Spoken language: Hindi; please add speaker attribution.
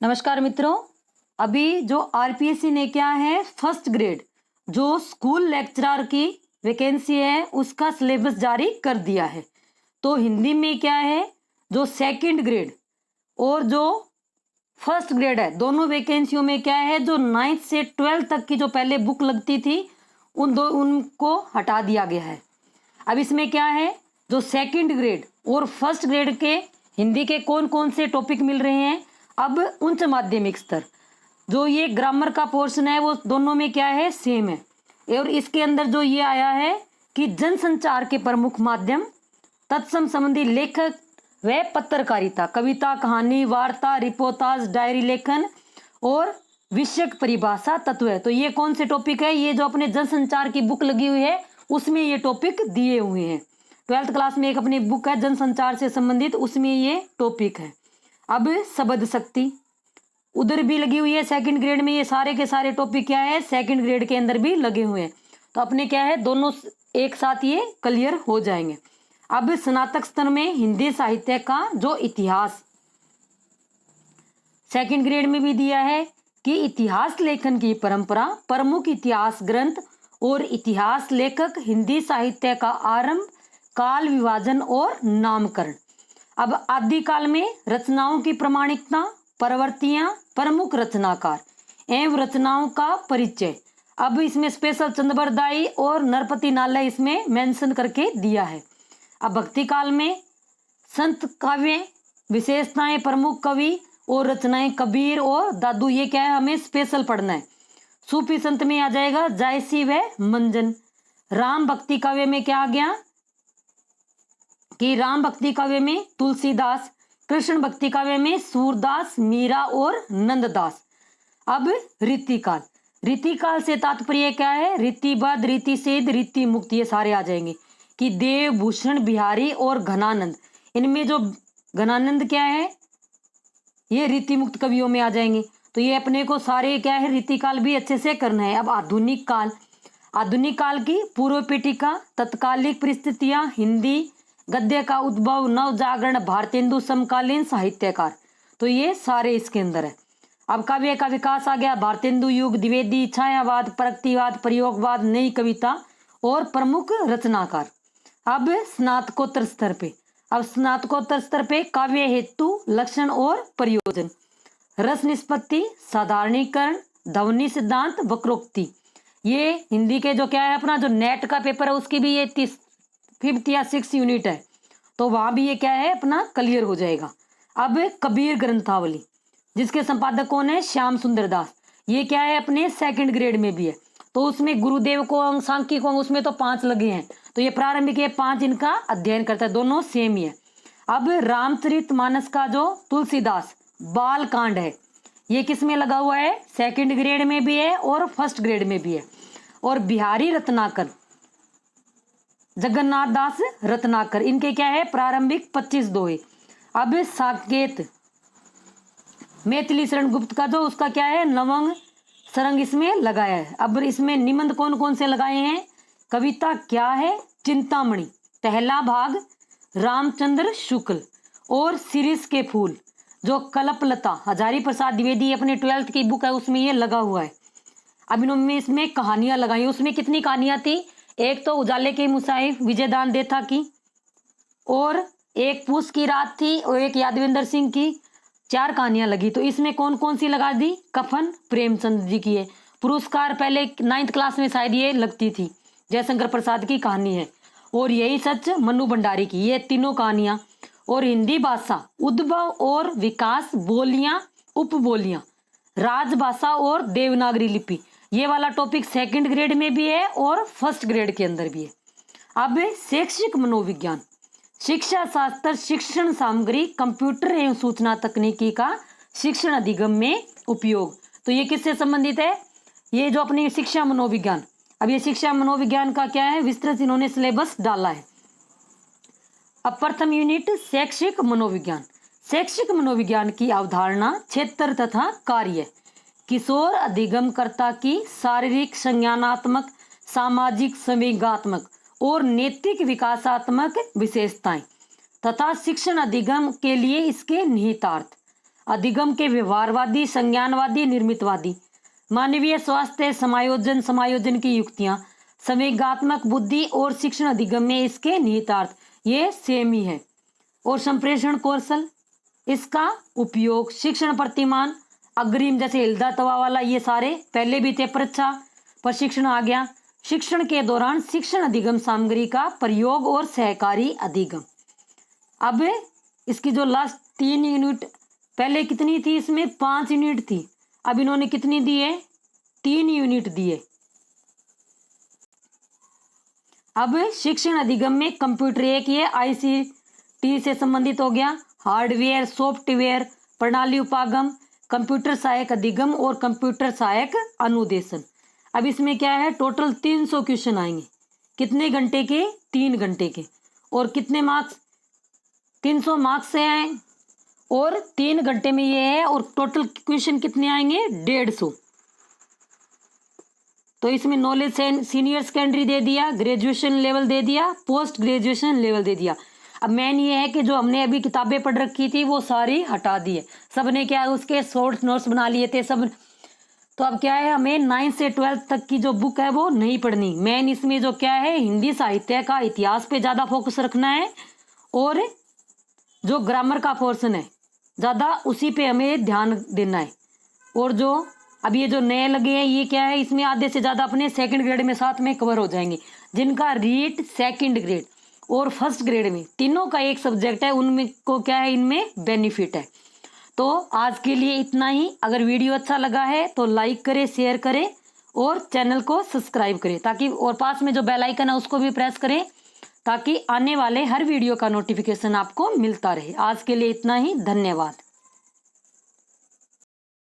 Speaker 1: नमस्कार मित्रों। अभी जो आरपीएससी ने क्या है फर्स्ट ग्रेड जो स्कूल लेक्चरर की वैकेंसी है उसका सिलेबस जारी कर दिया है। तो हिंदी में क्या है जो सेकंड ग्रेड और जो फर्स्ट ग्रेड है दोनों वैकेंसियों में क्या है जो 9th से 12th तक की जो पहले बुक लगती थी उनको हटा दिया गया है। अब इसमें क्या है जो सेकंड ग्रेड और फर्स्ट ग्रेड के हिंदी के कौन कौन से टॉपिक मिल रहे हैं। अब उच्च माध्यमिक स्तर जो ये ग्रामर का पोर्शन है वो दोनों में क्या है सेम है। और इसके अंदर जो ये आया है कि जनसंचार के प्रमुख माध्यम तत्सम संबंधी लेखक व पत्रकारिता कविता कहानी वार्ता रिपोर्टाज डायरी लेखन और विषयक परिभाषा तत्व है। तो ये कौन से टॉपिक है ये जो अपने जनसंचार की बुक लगी हुई है उसमें ये टॉपिक दिए हुए हैं। 12th क्लास में एक अपनी बुक है जनसंचार से संबंधित उसमें ये टॉपिक है। अब शब्द शक्ति उधर भी लगी हुई है सेकंड ग्रेड में। ये सारे के सारे टॉपिक क्या है सेकंड ग्रेड के अंदर भी लगे हुए हैं। तो अपने क्या है दोनों एक साथ ये क्लियर हो जाएंगे। अब स्नातक स्तर में हिंदी साहित्य का जो इतिहास सेकंड ग्रेड में भी दिया है कि इतिहास लेखन की परंपरा प्रमुख इतिहास ग्रंथ और इतिहास लेखक हिंदी साहित्य का आरंभ काल विभाजन और नामकरण। अब आदिकाल में रचनाओं की प्रमाणिकता प्रवृत्तियां प्रमुख रचनाकार एवं रचनाओं का परिचय। अब इसमें स्पेशल चंद्रबरदाई और नरपति नालय इसमें मेंशन करके दिया है। अब भक्ति काल में संत काव्य विशेषताएं प्रमुख कवि और रचनाएं कबीर और दादू ये क्या है हमें स्पेशल पढ़ना है। सूफी संत में आ जाएगा जायसी व मंजन। राम भक्ति काव्य में क्या आ गया कि राम भक्ति काव्य में तुलसीदास कृष्ण भक्ति काव्य में सूरदास मीरा और नंददास। अब रीतिकाल से तात्पर्य क्या है रीतिबद्ध रीति सिद्ध रीति मुक्त ये सारे आ जाएंगे कि देव भूषण बिहारी और घनानंद। इनमें जो घनानंद क्या है ये रीति मुक्त कवियों में आ जाएंगे। तो ये अपने को सारे क्या है रीतिकाल भी अच्छे से करना है। अब आधुनिक काल की पूर्व पीठिका तत्कालिक परिस्थितियां हिंदी गद्य का उद्भव नव जागरण भारतेंदु समकालीन साहित्यकार। तो ये सारे इसके अंदर है। अब काव्य का विकास आ गया भारतेंदु युग द्विवेदी छायावाद प्रगतिवाद प्रयोगवाद नई कविता और प्रमुख रचनाकार। अब स्नातकोत्तर स्तर पे काव्य हेतु लक्षण और प्रयोजन रस निष्पत्ति साधारणीकरण ध्वनि सिद्धांत वक्रोक्ति। ये हिंदी के जो क्या है अपना जो नेट का पेपर है उसकी भी ये 5th या 6th यूनिट है तो वहां भी ये क्या है अपना क्लियर हो जाएगा। अब कबीर ग्रंथावली जिसके संपादक कौन है श्याम सुंदर दास। ये क्या है अपने सेकंड ग्रेड में भी है। तो उसमें गुरुदेव को अंग सांख्यिक को उसमें तो 5 लगे हैं तो ये प्रारंभिक ये 5 इनका अध्ययन करता है दोनों सेम ही है। अब रामचरितमानस का जो तुलसीदास बाल कांड है ये किस में लगा हुआ है सेकंड ग्रेड में भी है और फर्स्ट ग्रेड में भी है। और बिहारी रत्नाकर जगन्नाथ दास रत्नाकर इनके क्या है प्रारंभिक 25 दोहे। अब साकेत मैथिली शरण गुप्त का जो उसका क्या है नवंग सरंग इसमें लगाया है। अब इसमें निबंध कौन कौन से लगाए हैं कविता क्या है चिंतामणि पहला भाग रामचंद्र शुक्ल और शिरीष के फूल जो कल्पलता हजारी प्रसाद द्विवेदी अपने 12th की बुक है उसमें ये लगा हुआ है। अब इन्होंने इसमें कहानियां लगाई उसमें कितनी कहानियां थी एक तो उजाले के मुसाहिफ विजयदान देथा की और एक पूस की रात थी और एक यादविंदर सिंह की 4 कहानियां लगी। तो इसमें कौन कौन सी लगा दी कफन प्रेमचंद जी की है। पुरस्कार पहले 9th क्लास में शायद ये लगती थी जयशंकर प्रसाद की कहानी है और यही सच मनु भंडारी की ये तीनों कहानियां। और हिंदी भाषा उद्भव और विकास बोलियां उपबोलियां राजभाषा और देवनागरी लिपि ये वाला टॉपिक सेकंड ग्रेड में भी है और फर्स्ट ग्रेड के अंदर भी है। अब शैक्षिक मनोविज्ञान शिक्षा शास्त्र शिक्षण सामग्री कंप्यूटर एवं सूचना तकनीकी का शिक्षण अधिगम में उपयोग। तो ये किससे संबंधित है ये जो अपनी शिक्षा मनोविज्ञान। अब ये शिक्षा मनोविज्ञान का क्या है विस्तृत इन्होंने सिलेबस डाला है। अब प्रथम यूनिट शैक्षिक मनोविज्ञान की अवधारणा क्षेत्र तथा कार्य किशोर अधिगमकर्ता की शारीरिक संज्ञानात्मक सामाजिक संवेगात्मक और नैतिक विकासात्मक विशेषताएं तथा शिक्षण अधिगम के लिए इसके निहितार्थ। अधिगम के व्यवहारवादी, संज्ञानवादी, निर्मितवादी, मानवीय स्वास्थ्य, समायोजन की युक्तियां, संवेगात्मक बुद्धि और शिक्षण अधिगम में इसके निहितार्थ ये सेम ही है। और संप्रेषण कौशल, इसका उपयोग, शिक्षण प्रतिमान, अग्रिम जैसे हिल्दा तवा वाला, ये सारे पहले भी थे, परीक्षा प्रशिक्षण आ गया। शिक्षण के दौरान शिक्षण अधिगम सामग्री का प्रयोग और सहकारी अधिगम। अब इसकी जो लास्ट 3 यूनिट, पहले कितनी थी, इसमें 5 यूनिट थी, अब इन्होंने कितनी दी है, 3 यूनिट दिए। अब शिक्षण अधिगम में कंप्यूटर एक, ये ICT से संबंधित हो गया, हार्डवेयर, सॉफ्टवेयर, प्रणाली उपागम, कंप्यूटर सहायक अधिगम और कंप्यूटर सहायक अनुदेशन। अब इसमें क्या है, टोटल 300 क्वेश्चन आएंगे। कितने घंटे के, 3 घंटे के। और कितने मार्क्स, 300 मार्क्स से आए और 3 घंटे में ये है। और टोटल क्वेश्चन कितने आएंगे, 150। तो इसमें नॉलेज सीनियर सेकेंडरी दे दिया, ग्रेजुएशन लेवल दे दिया, पोस्ट ग्रेजुएशन लेवल दे दिया। अब मेन ये है कि जो हमने अभी किताबें पढ़ रखी थी वो सारी हटा दी है, सबने क्या है उसके शॉर्ट नोट्स बना लिए थे सब। तो अब क्या है, हमें 9 से 12 तक की जो बुक है वो नहीं पढ़नी। मेन इसमें जो क्या है, हिंदी साहित्य का इतिहास पे ज़्यादा फोकस रखना है और जो ग्रामर का पोर्शन है ज़्यादा उसी पे हमें ध्यान देना है। और जो अब ये जो नए लगे हैं ये क्या है, इसमें आधे से ज़्यादा अपने सेकंड ग्रेड में साथ में कवर हो जाएंगे। जिनका रीट सेकंड ग्रेड और फर्स्ट ग्रेड में तीनों का एक सब्जेक्ट है, उनमें को क्या है, इनमें बेनिफिट है। तो आज के लिए इतना ही। अगर वीडियो अच्छा लगा है तो लाइक करें, शेयर करें और चैनल को सब्सक्राइब करें, ताकि और पास में जो बेल आइकन है उसको भी प्रेस करें, ताकि आने वाले हर वीडियो का नोटिफिकेशन आपको मिलता रहे। आज के लिए इतना ही, धन्यवाद।